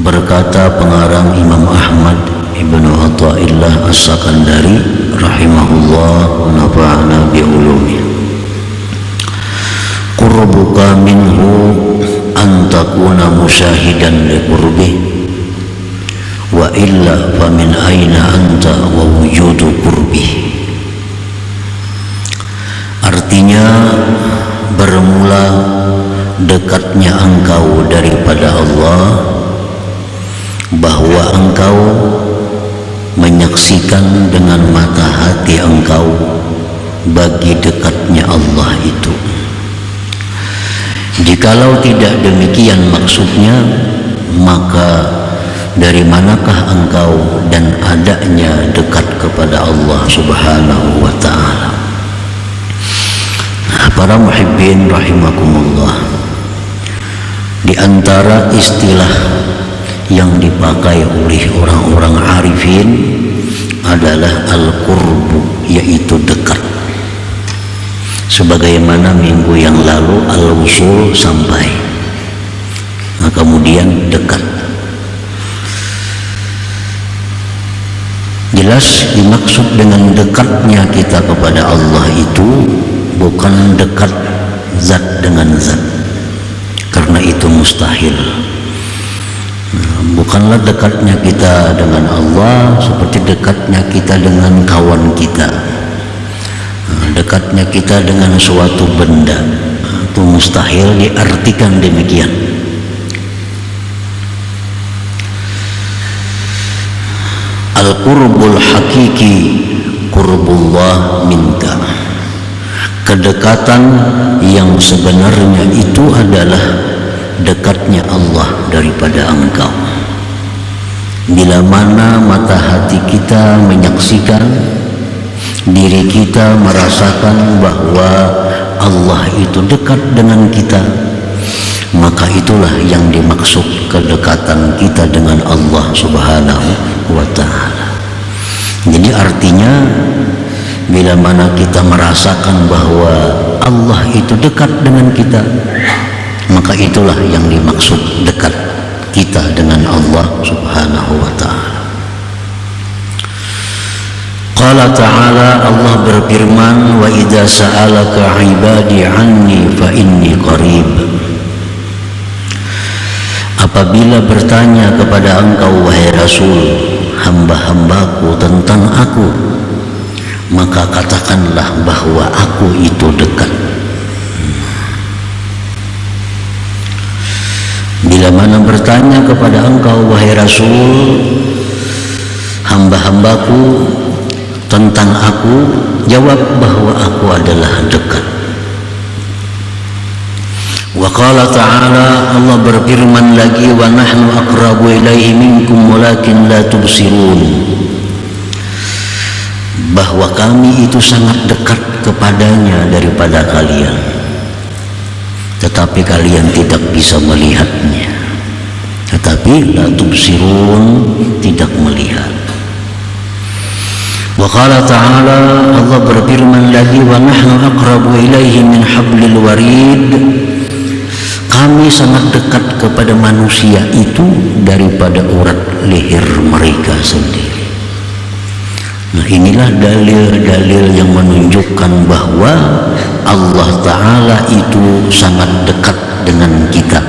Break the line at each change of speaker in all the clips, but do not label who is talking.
Berkata pengarang Imam Ahmad Ibnu Athaillah As-Sakandari rahimahullah, nafa'ana bi'ulumi. Qurbuka minhu an takuna musyahidan li qurbih, wa illa famin aina anta wa wujudu qurbih. Artinya, bermula dekatnya engkau daripada Allah, bahwa engkau menyaksikan dengan mata hati engkau bagi dekatnya Allah itu. Jikalau tidak demikian maksudnya, maka dari manakah engkau dan adanya dekat kepada Allah Subhanahu wa ta'ala? Para muhibbin rahimakumullah, di antara istilah yang dipakai oleh orang-orang arifin adalah al-qurbu, yaitu dekat. Sebagaimana minggu yang lalu al-wusul sampai, nah kemudian dekat. Jelas dimaksud dengan dekatnya kita kepada Allah itu bukan dekat zat dengan zat, karena itu mustahil. Bukanlah dekatnya kita dengan Allah seperti dekatnya kita dengan kawan kita, dekatnya kita dengan suatu benda, itu mustahil diartikan demikian. Al-qurbul hakiki qurbullah minka. Kedekatan yang sebenarnya itu adalah dekatnya Allah daripada engkau. Bila mana mata hati kita menyaksikan, diri kita merasakan bahwa Allah itu dekat dengan kita, maka itulah yang dimaksud kedekatan kita dengan Allah Subhanahu wa ta'ala. Jadi artinya, bila mana kita merasakan bahwa Allah itu dekat dengan kita, maka itulah yang dimaksud dekat kita dengan Allah Subhanahu wa ta'ala. Qala ta'ala, Allah berfirman, wa idza sa'alaka 'ibadi 'anni fa inni qarib. Apabila bertanya kepada engkau wahai Rasul, hamba-hambaku tentang aku, maka katakanlah bahwa aku itu dekat. Bila mana bertanya kepada engkau wahai Rasul, hamba-hambaku tentang aku, jawab bahwa aku adalah dekat. Wa qala ta'ala, Allah berfirman lagi, wa nahnu aqrabu ilaihi minkum walakin la tubsirun. Bahwa kami itu sangat dekat kepadanya daripada kalian, tetapi kalian tidak bisa melihatnya. Tetapi la tubsirun, tidak melihat. Wa qala ta'ala, Allah berfirman lagi, wa nahnu aqrabu ilaihi min hablil warid. Kami sangat dekat kepada manusia itu daripada urat leher mereka sendiri. Nah, inilah dalil-dalil yang menunjukkan bahwa Allah Ta'ala itu sangat dekat dengan kita.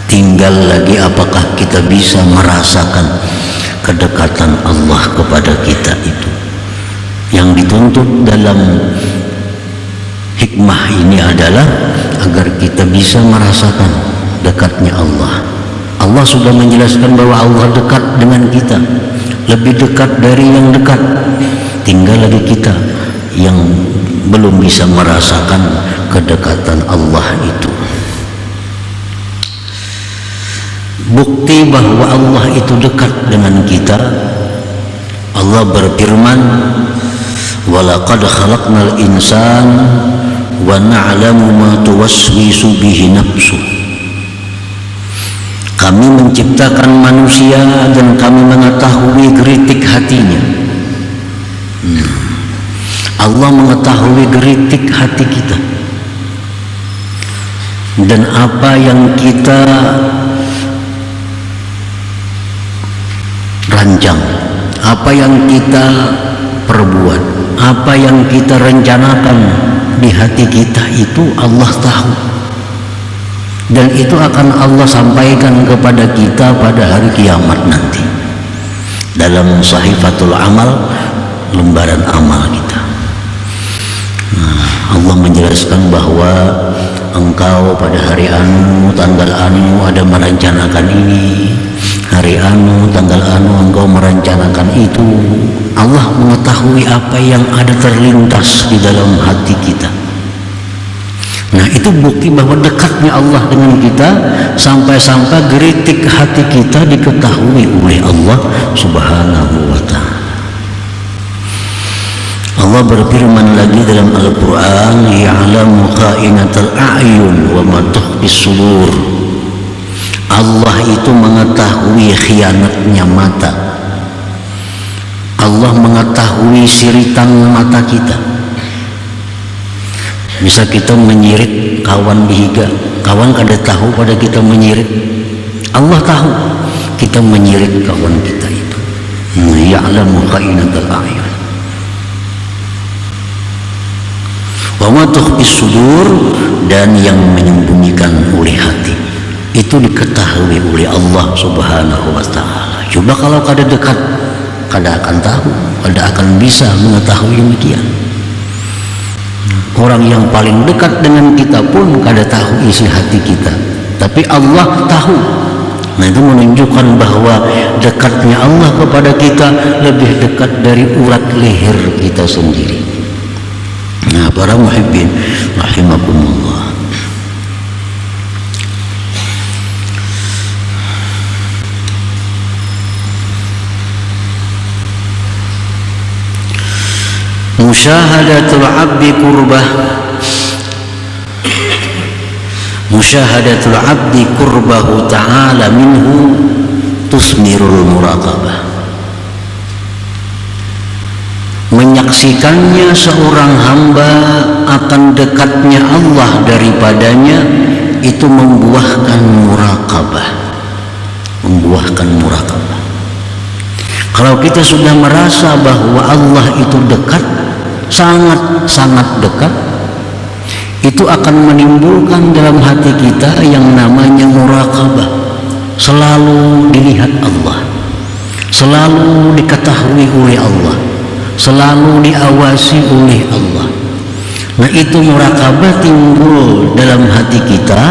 Tinggal lagi apakah kita bisa merasakan kedekatan Allah kepada kita itu. Yang dituntut dalam hikmah ini adalah agar kita bisa merasakan dekatnya Allah. Allah sudah menjelaskan bahwa Allah dekat dengan kita, lebih dekat dari yang dekat. Tinggal lagi kita yang belum bisa merasakan kedekatan Allah itu. Bukti bahwa Allah itu dekat dengan kita, Allah berfirman, walaqad khalaqnal insana wa na'lamu ma tuwaswisu bihi nafsu. Kami menciptakan manusia dan kami mengetahui geritik hatinya. Allah mengetahui geritik hati kita dan apa yang kita rancang, apa yang kita perbuat, apa yang kita rencanakan di hati kita itu Allah tahu, dan itu akan Allah sampaikan kepada kita pada hari kiamat nanti dalam sahifatul amal, lembaran amal kita. Allah menjelaskan bahwa engkau pada hari anu tanggal anu ada merencanakan ini, hari anu tanggal anu engkau merencanakan itu. Allah mengetahui apa yang ada terlintas di dalam hati kita. Nah, itu bukti bahwa dekatnya Allah dengan kita, sampai-sampai geritik hati kita diketahui oleh Allah Subhanahu wa ta'ala. Allah berfirman lagi dalam Al-Quran, ya'lamu kha'inatal a'yun wa ma tukhfis sudur. Allah itu mengetahui khianatnya mata. Allah mengetahui siritan mata kita. Bisa kita menyirik kawan dihiga, kawan kada tahu pada kita menyirik, Allah tahu kita menyirik kawan kita itu. Ya'lamu kha'inatal a'yun wa ma tukhfis sudur, dan yang menyembunyikan oleh hati itu diketahui oleh Allah Subhanahu wa ta'ala. Coba kalau kada dekat, kada akan tahu, kada akan bisa mengetahui demikian. Orang yang paling dekat dengan kita pun kada tahu isi hati kita, tapi Allah tahu. Nah, itu menunjukkan bahwa dekatnya Allah kepada kita lebih dekat dari urat leher kita sendiri. Nah, para muhibbin rahimakumullah, musyahadatul abdi qurbah, musyahadatul abdi qurbahu ta'ala minhu tusmirul muraqabah. Menyaksikannya seorang hamba akan dekatnya Allah daripadanya itu membuahkan muraqabah, membuahkan muraqabah. Kalau kita sudah merasa bahwa Allah itu dekat, sangat-sangat dekat, itu akan menimbulkan dalam hati kita yang namanya muraqabah. Selalu dilihat Allah, selalu diketahui oleh Allah, selalu diawasi oleh Allah. Nah, itu muraqabah timbul dalam hati kita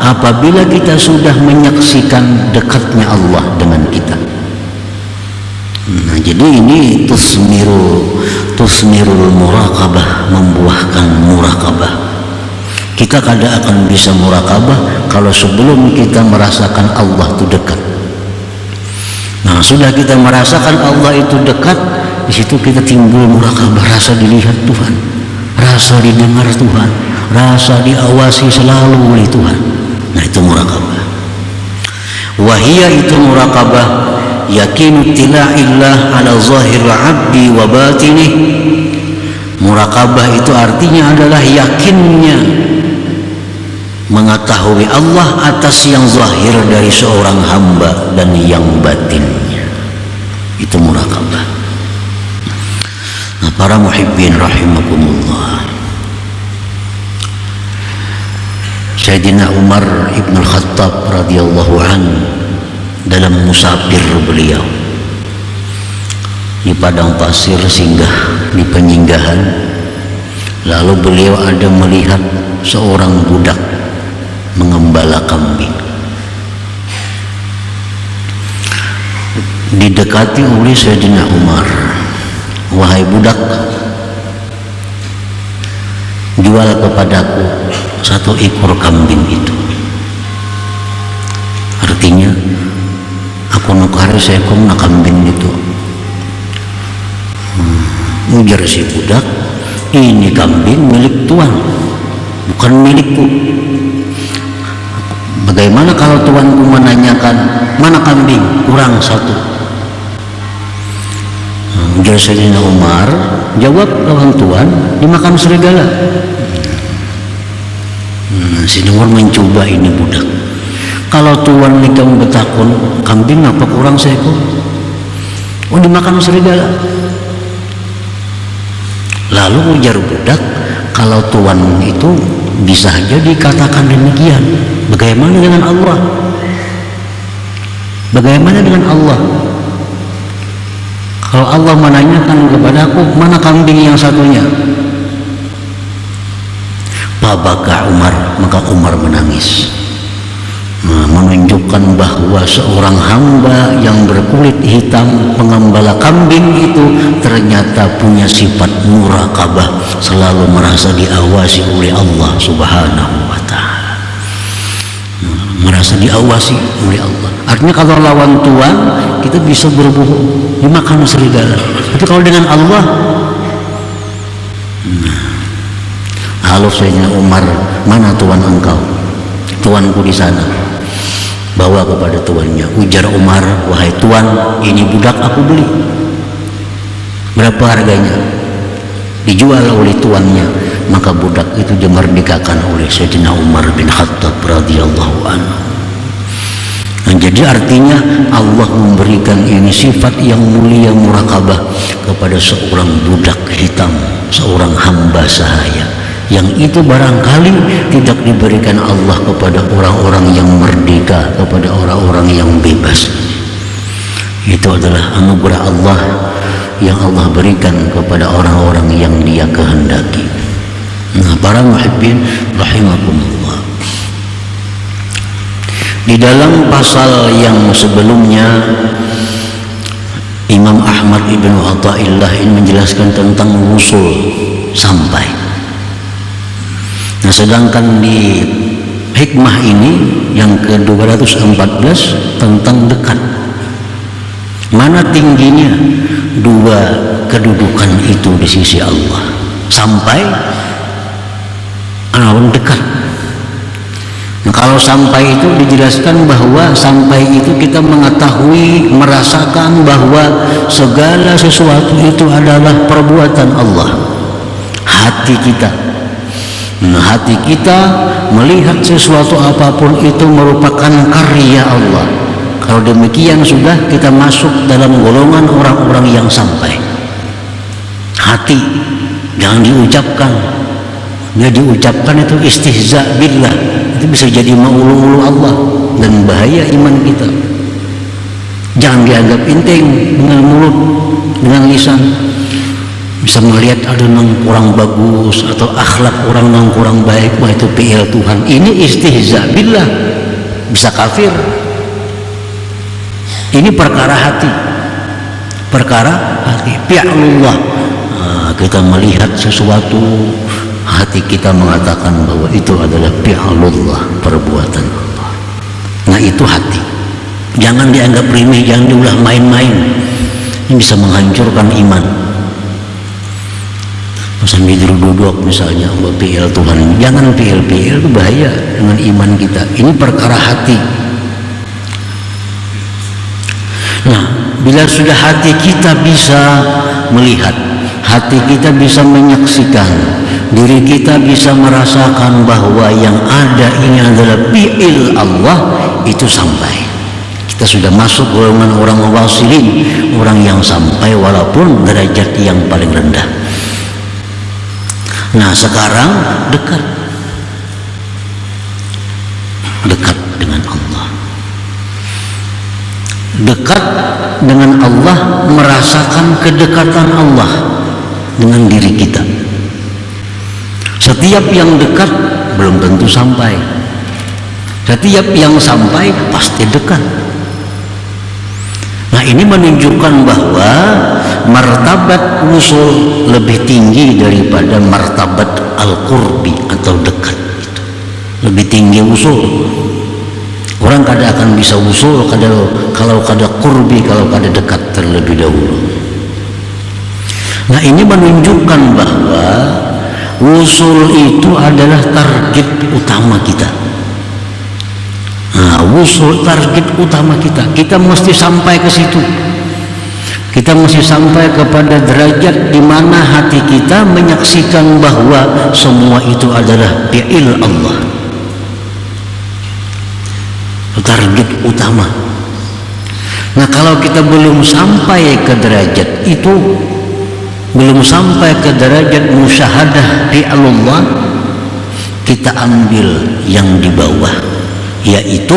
apabila kita sudah menyaksikan dekatnya Allah dengan kita. Nah, jadi ini tusmirul muraqabah, membuahkan muraqabah. Kita kada akan bisa muraqabah kalau sebelum kita merasakan Allah itu dekat. Nah, sudah kita merasakan Allah itu dekat, di situ kita timbul muraqabah, rasa dilihat Tuhan, rasa didengar Tuhan, rasa diawasi selalu oleh Tuhan. Nah, itu muraqabah. Wahia itu muraqabah yakinu tila'illah ala zahir abdi wa batinih. Muraqabah itu artinya adalah yakinnya mengetahui Allah atas yang zahir dari seorang hamba dan yang batinnya. Itu muraqabah. Nah, para muhibbin rahimakumullah, Sayyidina Umar ibn al-Khattab radhiyallahu anhu dalam musafir beliau di padang pasir, singgah di penyinggahan, lalu beliau ada melihat seorang budak mengembala kambing. Didekati oleh Sayyidina Umar, wahai budak, jual kepadaku satu ekor kambing itu. Artinya aku nukari seekor na kambing itu. Ujar si budak, ini kambing milik Tuan, bukan milikku. Bagaimana kalau tuanku menanyakan mana kambing? Kurang satu. Ujar Sayyidina Umar, jawab lawan Tuan, dimakan serigala. Sayyidina Umar mencoba ini budak. Kalau Tuan nikam betakun kambing apa kurang seekor? mau dimakan serigala. Lalu ujar budak, kalau Tuhan itu bisa saja dikatakan demikian, bagaimana dengan Allah? Bagaimana dengan Allah? Kalau Allah menanyakan kepadaku, mana kambing yang satunya? Fabaka Umar, maka Umar menangis, menunjukkan bahwa seorang hamba yang berkulit hitam pengembala kambing itu ternyata punya sifat muraqabah, selalu merasa diawasi oleh Allah Subhanahu wa ta'ala, merasa diawasi oleh Allah. Artinya kalau lawan Tuhan kita bisa berbohong, dimakan serigala. Tapi kalau dengan Allah, halo Sayyidina Umar, mana Tuhan engkau? Tuanku di sana. Bawa kepada tuannya. Ujar Umar, wahai tuan, ini budak aku beli. Berapa harganya? Dijual oleh tuannya. Maka budak itu dimerdekakan oleh Sayyidina Umar bin Khattab radhiyallahu anhu. Nah, jadi artinya Allah memberikan ini sifat yang mulia muraqabah kepada seorang budak hitam, seorang hamba sahaya, yang itu barangkali tidak diberikan Allah kepada orang-orang yang merdeka, kepada orang-orang yang bebas. Itu adalah anugerah Allah yang Allah berikan kepada orang-orang yang Dia kehendaki. Nah, para muhibbin rahimakumullah, di dalam pasal yang sebelumnya Imam Ahmad ibnu Athaillah ini menjelaskan tentang wusul, sampai. Nah, sedangkan di hikmah ini yang ke-214 tentang dekat. Mana tingginya dua kedudukan itu di sisi Allah? Sampai dekat. Nah, kalau sampai itu dijelaskan bahwa sampai itu kita mengetahui, merasakan bahwa segala sesuatu itu adalah perbuatan Allah. Hati kita, nah, hati kita melihat sesuatu apapun itu merupakan karya Allah. Kalau demikian sudah kita masuk dalam golongan orang-orang yang sampai. Hati jangan diucapkan. Dia diucapkan itu istihza billah, itu bisa jadi mengulu-ulu Allah dan bahaya iman kita. Jangan dianggap enteng dengan mulut, dengan lisan. Bisa melihat ada yang kurang bagus atau akhlak orang yang kurang baik, wah itu fi'il Tuhan. Ini istihza billah, bisa kafir. Ini perkara hati, perkara hati, fi'lullah. Nah, kita melihat sesuatu, hati kita mengatakan bahwa itu adalah fi'lullah, perbuatan Allah. Nah, itu hati. Jangan dianggap remeh, jangan diulah main-main. Ini bisa menghancurkan iman. Sambil duduk misalnya fi'il Tuhan, jangan fi'il itu bahaya dengan iman kita. Ini perkara hati. Nah, bila sudah hati kita bisa melihat, hati kita bisa menyaksikan, diri kita bisa merasakan bahwa yang ada ini adalah fi'il Allah, itu sampai. Kita sudah masuk golongan orang wasilin, orang yang sampai walaupun derajat yang paling rendah. Nah, sekarang dekat dengan Allah, dekat dengan Allah, merasakan kedekatan Allah dengan diri kita. Setiap yang dekat belum tentu sampai, setiap yang sampai pasti dekat. Nah, ini menunjukkan bahwa martabat wusul lebih tinggi daripada martabat al-qurbi atau dekat. Itu lebih tinggi wusul. Orang kada akan bisa wusul kalau kada qurbi, kalau kada dekat terlebih dahulu. Nah, ini menunjukkan bahwa wusul itu adalah target utama kita. Nah, wusul target utama kita. Kita mesti sampai ke situ. Kita mesti sampai kepada derajat di mana hati kita menyaksikan bahwa semua itu adalah fi'il Allah. Target utama. Nah, kalau kita belum sampai ke derajat itu, belum sampai ke derajat musyahadah di Allah, kita ambil yang di bawah, yaitu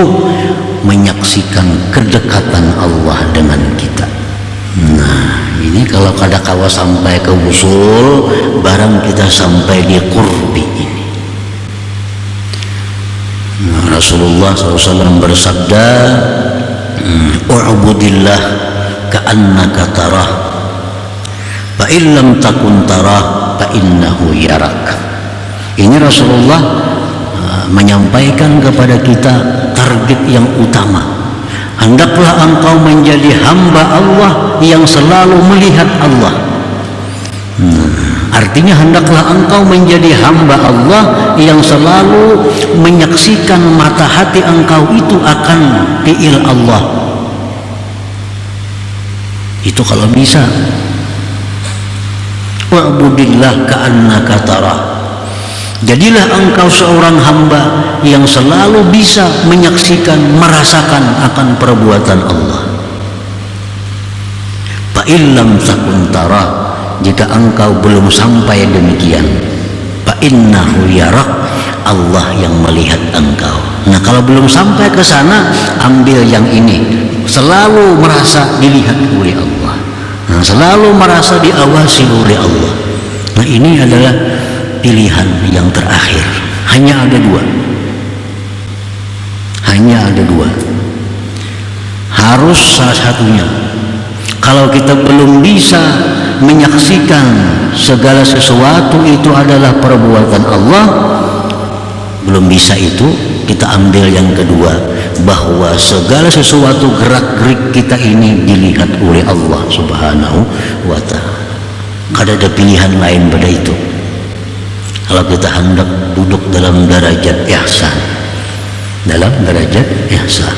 menyaksikan kedekatan Allah dengan kita. Nah, ini kalau kadakawa sampai ke wusul, barang kita sampai di qurbi ini. Nah, Rasulullah SAW bersabda, "U'budillah ka'annaka tarah, fa illam takun tarah fa innahu yarak." Ini Rasulullah menyampaikan kepada kita target yang utama. Hendaklah engkau menjadi hamba Allah yang selalu melihat Allah. Artinya hendaklah engkau menjadi hamba Allah yang selalu menyaksikan mata hati engkau itu akan fi'il Allah. Itu kalau bisa. Wa'budillah ka'annaka tarah. Jadilah engkau seorang hamba yang selalu bisa menyaksikan, merasakan akan perbuatan Allah. Fa illam takun tarah, jika engkau belum sampai demikian, fa innahu yarak, Allah yang melihat engkau. Nah, kalau belum sampai ke sana, ambil yang ini, selalu merasa dilihat oleh Allah. Nah, selalu merasa diawasi oleh Allah. Nah, ini adalah pilihan yang terakhir. Hanya ada dua. Hanya ada dua. Harus salah satunya. Kalau kita belum bisa menyaksikan segala sesuatu itu adalah perbuatan Allah, belum bisa itu, kita ambil yang kedua, bahwa segala sesuatu gerak-gerik kita ini dilihat oleh Allah Subhanahu wa ta'ala. Kada ada pilihan lain pada itu. Kalau kita hendak duduk dalam derajat ihsan, dalam derajat ihsan.